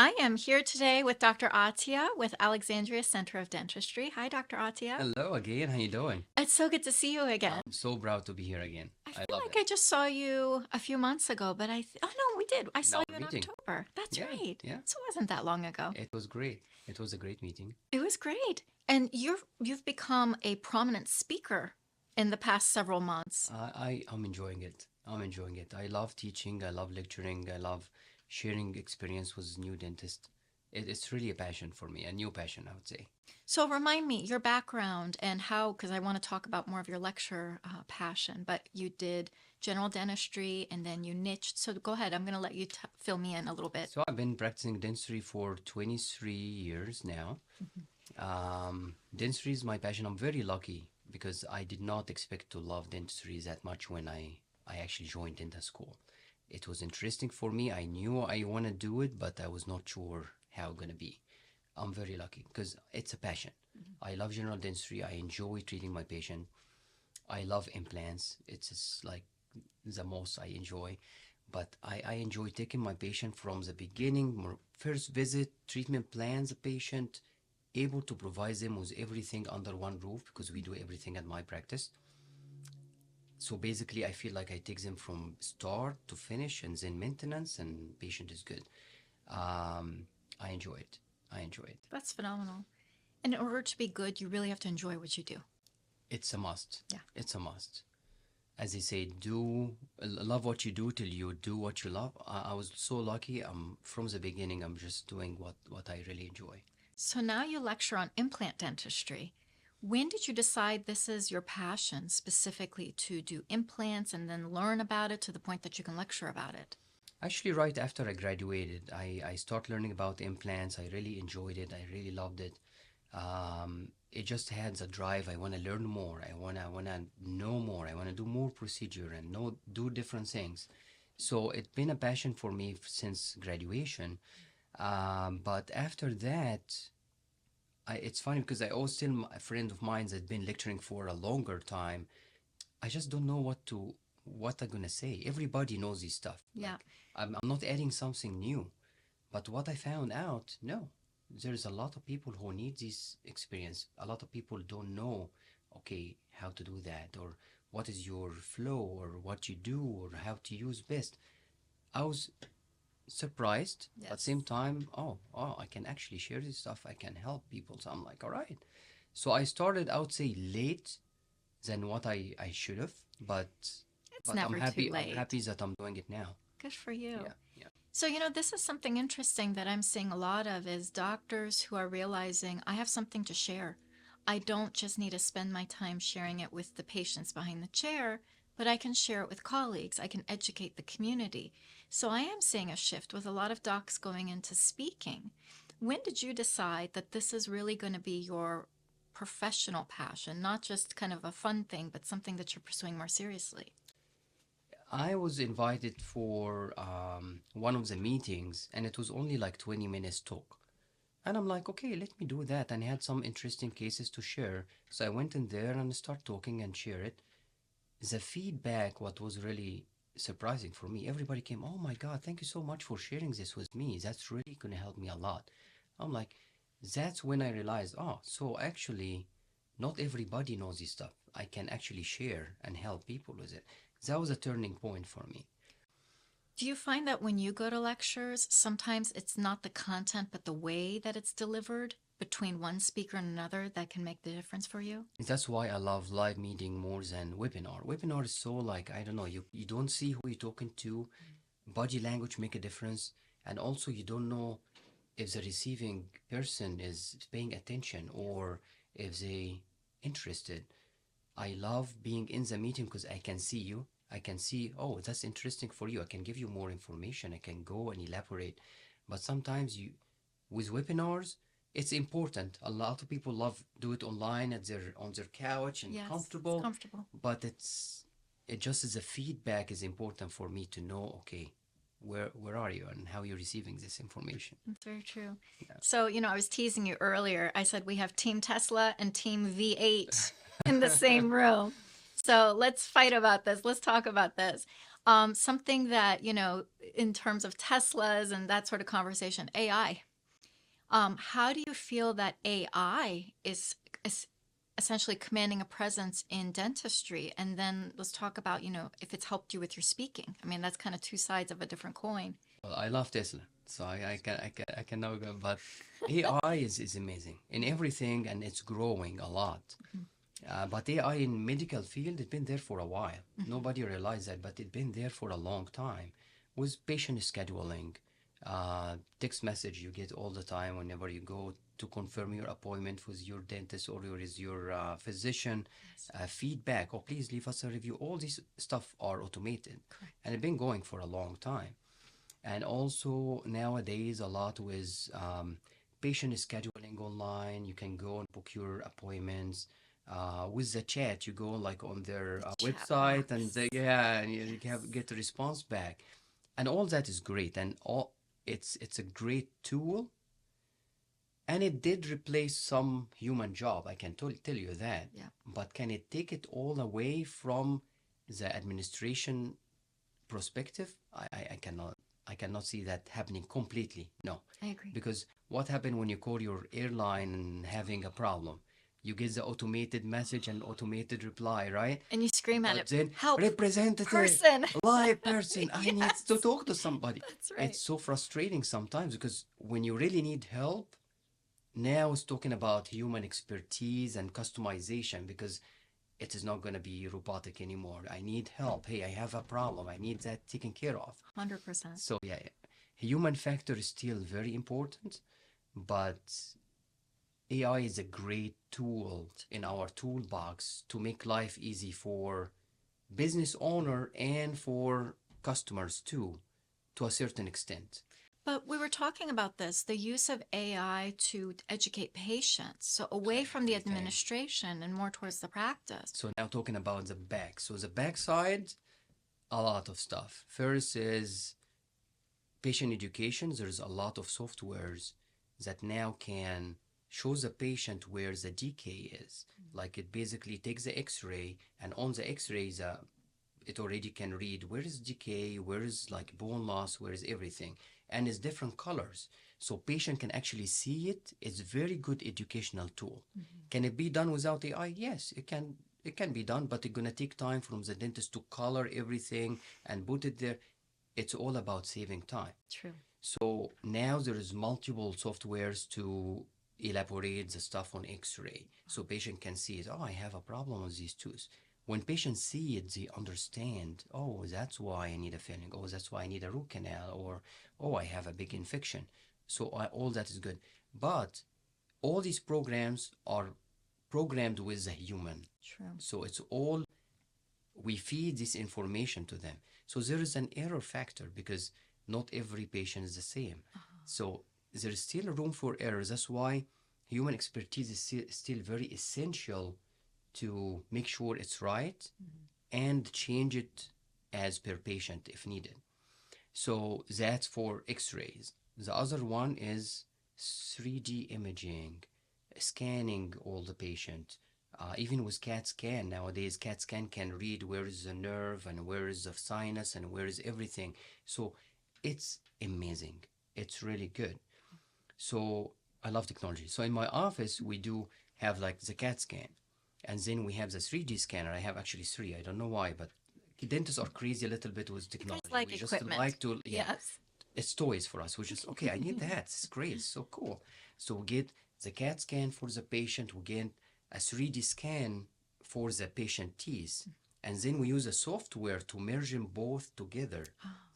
I am here today with Dr. Attia with Alexandria Center of Dentistry. Hi, Dr. Attia. Hello again. How you doing? It's so good to see you again. I'm so proud to be here again. I I feel love like it. I just saw you a few months ago, but oh no, we did. I In saw our you in meeting. October. That's Yeah, right. yeah. So it wasn't that long ago. It was great. It was a great meeting. It was great. And you've become a prominent speaker in the past several months. I'm enjoying it. I'm enjoying it. I love teaching. I love lecturing. I love sharing experience with new dentists. It's really a passion for me, a new passion, I would say. So remind me your background and how, because I want to talk about more of your lecture passion, but you did general dentistry and then you niched. So go ahead. I'm going to let you fill me in a little bit. So I've been practicing dentistry for 23 years now. Mhm. Dentistry is my passion. I'm very lucky because I did not expect to love dentistry that much when I actually joined dental school. It was interesting for me. I knew I want to do it, but I was not sure how gonna be. I'm very lucky because it's a passion. I love general dentistry. I enjoy treating my patient. I love implants. It's just like the most I enjoy. But I enjoy taking my patient from the beginning, first visit, treatment plans, the patient, able to provide them with everything under one roof because we do everything at my practice. So basically, I feel like I take them from start to finish and then maintenance, and patient is good. I enjoy it. I enjoy it. That's phenomenal. And in order to be good, you really have to enjoy what you do. It's a must. Yeah. It's a must. As they say, do love what you do till you do what you love. I was so lucky. From the beginning. I'm just doing what I really enjoy. So now you lecture on implant dentistry. When did you decide this is your passion specifically to do implants and then learn about it to the point that you can lecture about it? Actually, right after I graduated, I started learning about implants. I really enjoyed it. I really loved it. It just had the drive. I want to learn more. I wanna know more. I want to do more procedure and do different things. So it's been a passion for me since graduation. But after that, it's funny because I always tell a friend of mine that's been lecturing for a longer time. I just don't know what I'm gonna say. Everybody knows this stuff. Yeah. Like I'm not adding something new. But what I found out, no, there's a lot of people who need this experience. A lot of people don't know, okay, how to do that, or what is your flow, or what you do, or how to use best. I was surprised, but Yes. same time, oh, I can actually share this stuff. I can help people. So I'm like, all right. So I started, I would say, late than what I should have, but It's but I'm never too happy. I'm late. happy that I'm doing it now. Good for you. Yeah, yeah. So, this is something interesting that I'm seeing a lot of is doctors who are realizing I have something to share. I don't just need to spend my time sharing it with the patients behind the chair, but I can share it with colleagues. I can educate the community. So I am seeing a shift with a lot of docs going into speaking. When did you decide that this is really going to be your professional passion, not just kind of a fun thing, but something that you're pursuing more seriously? I was invited for one of the meetings, and it was only like 20 minutes talk. And I'm like, okay, let me do that. And I had some interesting cases to share. So I went in there and start talking and share it. The feedback, what was really surprising for me, everybody came, oh my God, thank you so much for sharing this with me. That's really going to help me a lot. I'm like, that's when I realized, oh, so actually, not everybody knows this stuff. I can actually share and help people with it. That was a turning point for me. Do you find that when you go to lectures, sometimes it's not the content, but the way that it's delivered between one speaker and another that can make the difference for you? That's why I love live meeting more than webinar. Webinar is so like, I don't know, you don't see who you're talking to. Body language make a difference. And also you don't know if the receiving person is paying attention or if they interested. I love being in the meeting because I can see you. I can see, oh, that's interesting for you. I can give you more information. I can go and elaborate. But sometimes with webinars, it's important. A lot of people love do it online at their on their couch and Yes, it's comfortable. comfortable. But it just as a feedback is important for me to know, okay, where are you and how you're receiving this information. That's very true. Yeah. So, I was teasing you earlier. I said we have Team Tesla and Team V8 in the same room. So let's fight about this. Let's talk about this. Something that, in terms of Teslas and that sort of conversation, AI. How do you feel that AI is essentially commanding a presence in dentistry? And then let's talk about, if it's helped you with your speaking. I mean, that's kind of two sides of a different coin. Well, I love Tesla, so I can now go. But AI is amazing in everything, and it's growing a lot. Mhm. But AI in medical field, it's been there for a while. Mhm. Nobody realized that, but it's been there for a long time. With patient scheduling, text message you get all the time whenever you go to confirm your appointment with your dentist or your physician. Yes. Feedback, oh please leave us a review. All these stuff are automated, Correct. and it's been going for a long time. And also nowadays a lot with patient scheduling online. You can go and book your appointments with the chat. You go like on their Chat website, and box. yeah, and you Yes. get a response back, and all that is great. And all it's a great tool, and it did replace some human job. I can tell you that. Yeah. But can it take it all away from the administration perspective? I cannot. I cannot see that happening completely. No, I agree. because what happened when you call your airline and having a problem? You get the automated message and automated reply, right? And you scream at But it, then help, representative, person. live person, I need to Yes, talk to somebody. that's right. It's so frustrating sometimes because when you really need help, now it's talking about human expertise and customization because it is not going to be robotic anymore. I need help. Hey, I have a problem. I need that taken care of. 100%. So yeah, human factor is still very important, but AI is a great tool in our toolbox to make life easy for business owner and for customers too, to a certain extent. But we were talking about this, the use of AI to educate patients, so away from the Everything. administration and more towards the practice. So now talking about the back. So the back side, a lot of stuff. First is patient education. There's a lot of softwares that now can show the patient where the decay is. Like it basically takes the x-ray, and on the x-rays it already can read where is decay, where is like bone loss, where is everything, and it's different colors, so patient can actually see it. It's very good educational tool. Can it be done without AI? Yes, it can be done, but it's gonna take time from the dentist to color everything and put it there. It's all about saving time. True. So now there is multiple softwares to elaborate the stuff on x-ray, so patient can see it. Oh, I have a problem with these tooth. When patients see it, they understand, oh, that's why I need a filling, oh, that's why I need a root canal, or oh, I have a big infection. So all that is good, but all these programs are programmed with a human. True. So it's all, we feed this information to them. So there is an error factor because not every patient is the same. So there is still room for errors. That's why human expertise is still very essential to make sure it's right and change it as per patient if needed. So that's for x-rays. The other one is 3D imaging, scanning all the patient. Even with CAT scan nowadays, CAT scan can read where is the nerve and where is the sinus and where is everything. So it's amazing. It's really good. So I love technology. So in my office, we do have like the CAT scan, and then we have the 3D scanner. I have actually three. I don't know why, but dentists are crazy a little bit with You guys technology. like We just equipment. like to, yeah, Yes. it's toys for us. We just, okay, I need that. It's great. It's so cool. So we get the CAT scan for the patient. We get a 3D scan for the patient teeth. And then we use a software to merge them both together,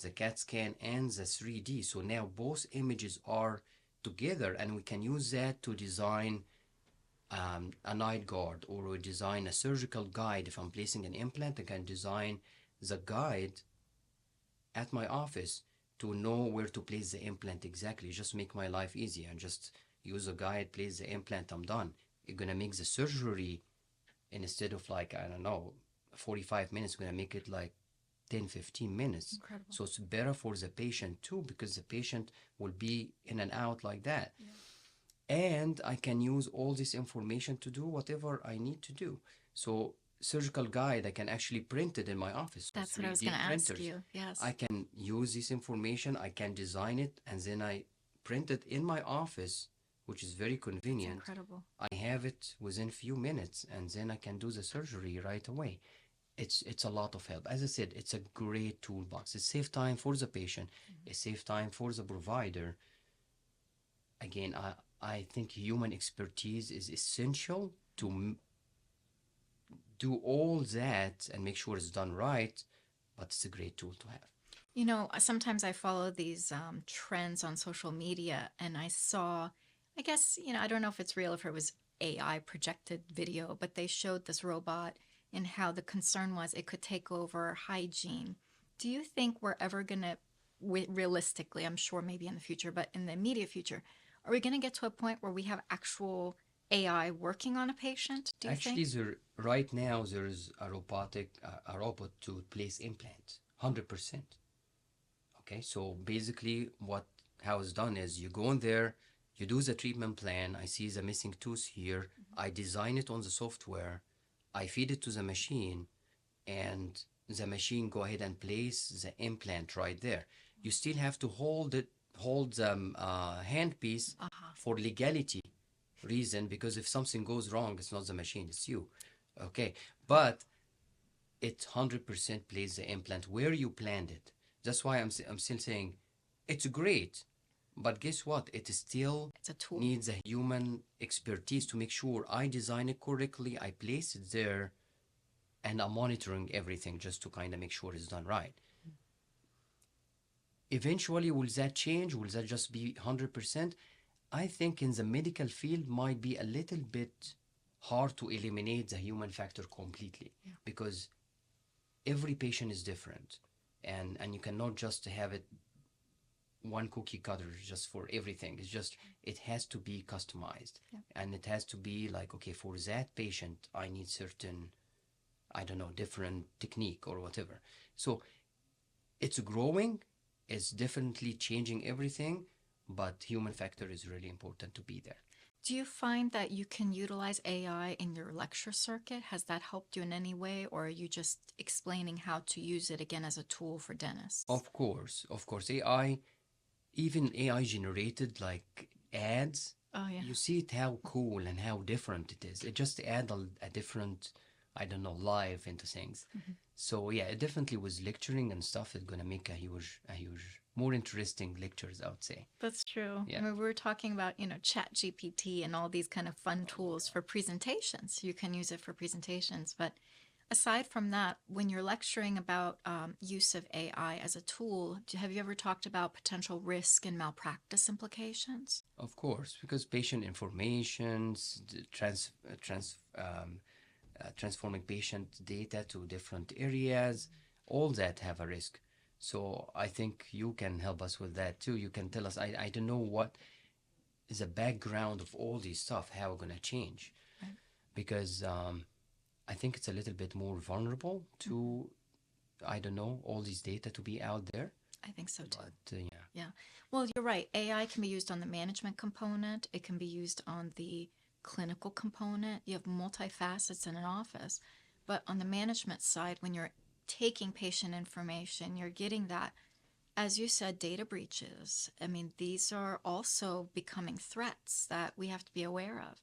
the CAT scan and the 3D. So now both images are together, and we can use that to design a night guard, or we design a surgical guide. If I'm placing an implant, I can design the guide at my office to know where to place the implant exactly. Just make my life easier and just use a guide, place the implant, I'm done. You're gonna make the surgery, instead of like, I don't know, 45 minutes, we're gonna make it like 10-15 minutes. Incredible. So it's better for the patient too, because the patient will be in and out like that. Yeah. And I can use all this information to do whatever I need to do. So surgical guide. I can actually print it in my office. So That's what I was going 3D to ask printers. you. Yes. I can use this information. I can design it, and then I print it in my office, which is very That's convenient. incredible. I have it within few minutes, and then I can do the surgery right away. It's a lot of help. As I said, it's a great toolbox. It saves time for the patient. It saves time for the provider. Again, I think human expertise is essential to do all that and make sure it's done right, but it's a great tool to have. You know, sometimes I follow these trends on social media, and I saw, I guess, you know, I don't know if it's real, if it was AI projected video, but they showed this robot and how the concern was it could take over hygiene. Do you think we're ever going to, realistically, I'm sure maybe in the future, but in the immediate future, are we going to get to a point where we have actual AI working on a patient, do you Actually, think? right now there's a robot to place implants, 100%. Okay, so basically how it's done is you go in there, you do the treatment plan. I see the missing tooth here. I design it on the software. I feed it to the machine, and the machine go ahead and place the implant right there. You still have to hold the handpiece Uh-huh. for legality reason, because if something goes wrong, it's not the machine, it's you. Okay, but it 100% plays the implant where you planned it. That's why I'm still saying it's great, but guess what? It still It's a tool. needs a human expertise to make sure I design it correctly, I place it there, and I'm monitoring everything just to kind of make sure it's done right. Eventually, will that change? Will that just be 100%? I think in the medical field might be a little bit hard to eliminate the human factor completely, Yeah. because every patient is different, and you cannot just have it one cookie cutter just for everything. It's just, it has to be customized. Yeah. And it has to be like, okay, for that patient I need certain, I don't know, different technique or whatever. So it's growing, it's definitely changing everything, but human factor is really important to be there. Do you find that you can utilize AI in your lecture circuit? Has that helped you in any way, or are you just explaining how to use it again as a tool for dentists? Of course, AI, even AI generated like ads, Oh, yeah. you see it how cool and how different it is. It just add a different, I don't know, life into things. So yeah, it definitely was lecturing and stuff is gonna make a huge, more interesting lectures, I would say. That's true. I Yeah. mean, we were talking about, you know, Chat GPT and all these kind of fun tools for presentations. You can use it for presentations. But aside from that, when you're lecturing about use of AI as a tool, have you ever talked about potential risk and malpractice implications? Of course, because patient informations, transforming patient data to different areas, all that have a risk. So I think you can help us with that too. You can tell us, I don't know what is the background of all this stuff, how we're gonna change, Right. because I think it's a little bit more vulnerable to, I don't know, all these data to be out there. I think so too. But yeah, Yeah. Well, you're right. AI can be used on the management component. It can be used on the clinical component. You have multifacets in an office. But on the management side, when you're taking patient information, you're getting that, as you said, data breaches. I mean, these are also becoming threats that we have to be aware of.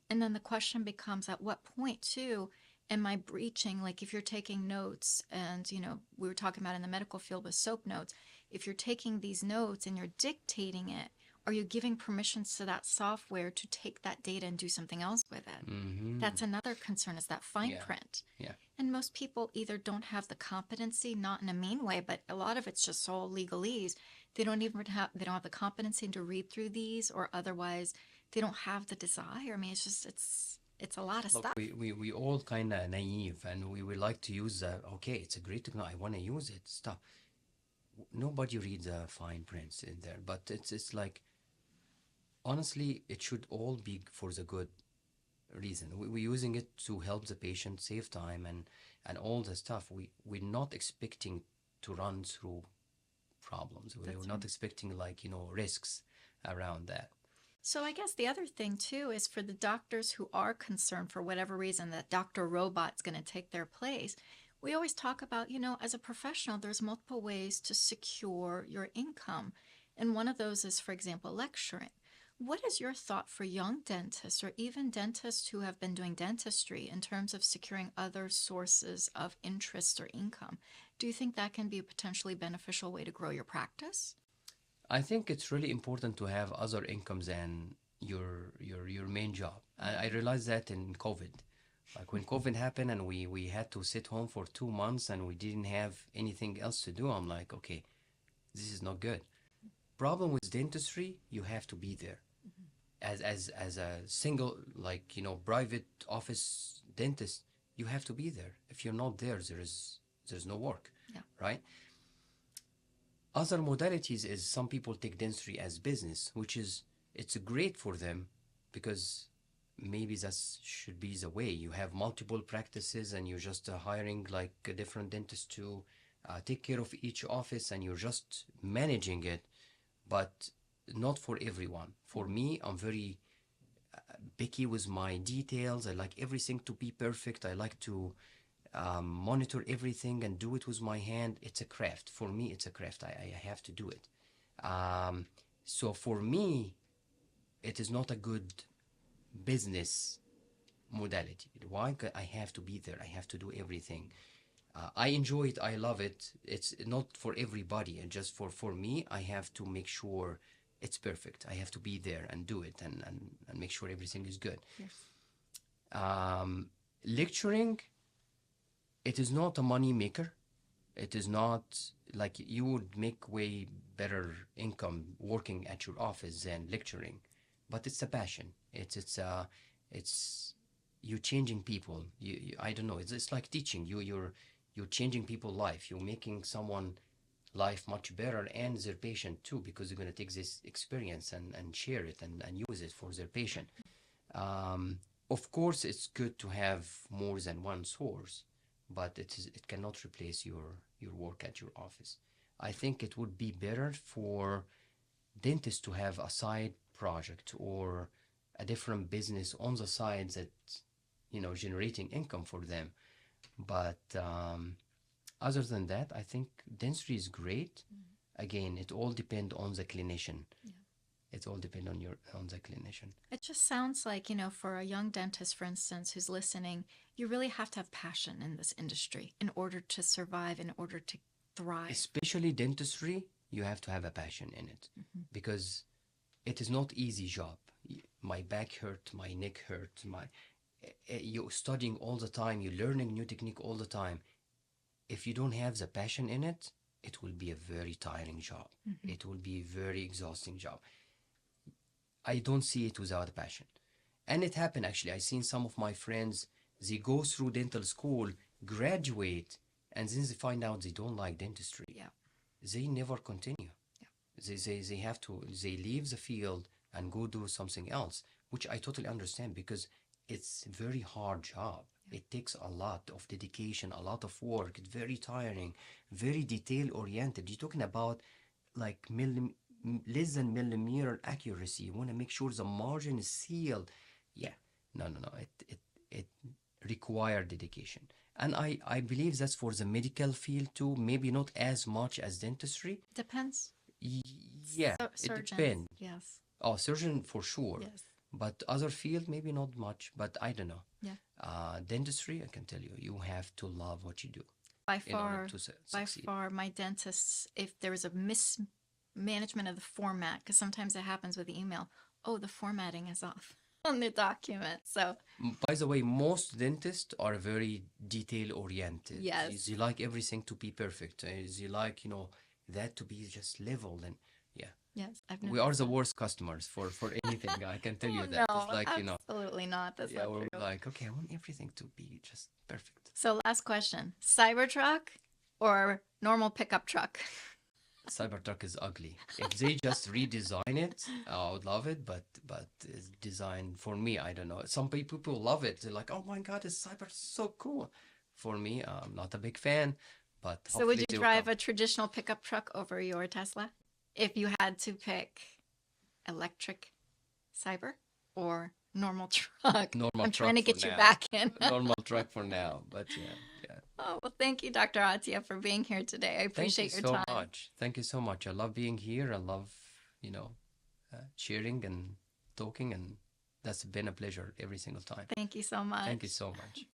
And then the question becomes, at what point, too, am I breaching? Like, if you're taking notes, and, you know, we were talking about in the medical field with SOAP notes, if you're taking these notes and you're dictating it, are you giving permissions to that software to take that data and do something else with it? That's another concern, is that fine yeah, print. yeah. And most people either don't have the competency, not in a mean way, but a lot of it's just all legalese. They don't have the competency to read through these, or otherwise they don't have the desire. I mean, it's a lot of Look, stuff. we all kind of naive, and we would like to use the, okay, it's a great technology, I want to use it, stuff. Nobody reads the fine prints in there, but it's like, honestly, it should all be for the good reason. We're using it to help the patient save time and all the stuff. We're not expecting to run through problems. We're That's not right. expecting, like, risks around that. So I guess the other thing too is for the doctors who are concerned for whatever reason that Dr. Robot's going to take their place. We always talk about, as a professional, there's multiple ways to secure your income. And one of those is, for example, lecturing. What is your thought for young dentists or even dentists who have been doing dentistry in terms of securing other sources of interest or income? Do you think that can be a potentially beneficial way to grow your practice? I think it's really important to have other incomes than your main job. I realized that in COVID. Like when COVID happened and we had to sit home for 2 months and we didn't have anything else to do, I'm like, okay, this is not good. Problem with dentistry, you have to be there. As a single, like, private office dentist, you have to be there. If you're not there, there's no work. Yeah. Right? Other modalities is some people take dentistry as business, which is it's great for them because maybe that should be the way. You have multiple practices and you're just hiring like a different dentist to take care of each office and you're just managing it, but not for everyone. For me, I'm very picky with my details. I like everything to be perfect. I like to monitor everything and do it with my hand. It's a craft. For me, it's a craft. I have to do it. So for me, it is not a good business modality. Why? 'Cause I have to be there. I have to do everything. I enjoy it. I love it. It's not for everybody. And just for me, I have to make sure it's perfect. I have to be there and do it and make sure everything is good. Yes. Lecturing, it is not a money maker. It is not like you would make way better income working at your office than lecturing, but it's a passion. It's you changing people. I don't know. It's like teaching. You're changing people's life. You're making someone life much better and their patient too, because you're gonna take this experience and share it and use it for their patient. Of course, it's good to have more than one source, but it cannot replace your work at your office. I think it would be better for dentists to have a side project or a different business on the side that generating income for them. But other than that, I think dentistry is great. Again, it all depends on the clinician. Yeah. It all depends on the clinician. It just sounds like, for a young dentist, for instance, who's listening, you really have to have passion in this industry in order to survive, in order to thrive. Especially dentistry, you have to have a passion in it because it is not easy job. My back hurt, my neck hurt, you're studying all the time, you're learning new technique all the time. If you don't have the passion in it, it will be a very tiring job. It will be a very exhausting job. I don't see it without a passion. And it happened actually. I've seen some of my friends, they go through dental school, graduate, and then they find out they don't like dentistry. Yeah. They never continue. Yeah. They leave the field and go do something else, which I totally understand because it's a very hard job. Yeah. It takes a lot of dedication, a lot of work. It's very tiring, very detail oriented. You're talking about like less than millimeter accuracy. You want to make sure the margin is sealed. Yeah, no. It requires dedication, and I believe that's for the medical field too. Maybe not as much as dentistry. Depends. Yeah, it Surgeons, depends. yes. Oh, surgeon for sure. Yes. But other field maybe not much. But I don't know. Yeah. Dentistry, I can tell you, you have to love what you do. By in order far, to by succeed. far, my dentists, if there is a mismanagement of the format, because sometimes it happens with the email, oh, the formatting is off on the document. So, by the way, most dentists are very detail oriented. yes. They like everything to be perfect. They like, that to be just leveled. And yeah, Yes, I've we are noticed the that. worst customers for anything. I can tell you Oh, that. no, It's like, absolutely not. That's yeah, not we're true. like, okay, I want everything to be just perfect. So, last question: Cybertruck or normal pickup truck? Cybertruck is ugly. If they just redesign it, I would love it. But design for me, I don't know. Some people love it. They're like, oh my god, this Cyber so cool. For me, I'm not a big fan. But So, would you they will drive come. a traditional pickup truck over your Tesla if you had to pick electric? Cyber or normal truck? Normal I'm trying truck to for get you now. back in. Normal truck for now, but yeah, yeah. Oh, well, thank you, Dr. Attia, for being here today. I Thank you appreciate your so time. much. Thank you so much. I love being here. I love, you know, sharing and talking, and that's been a pleasure every single time. Thank you so Thank you much. so much.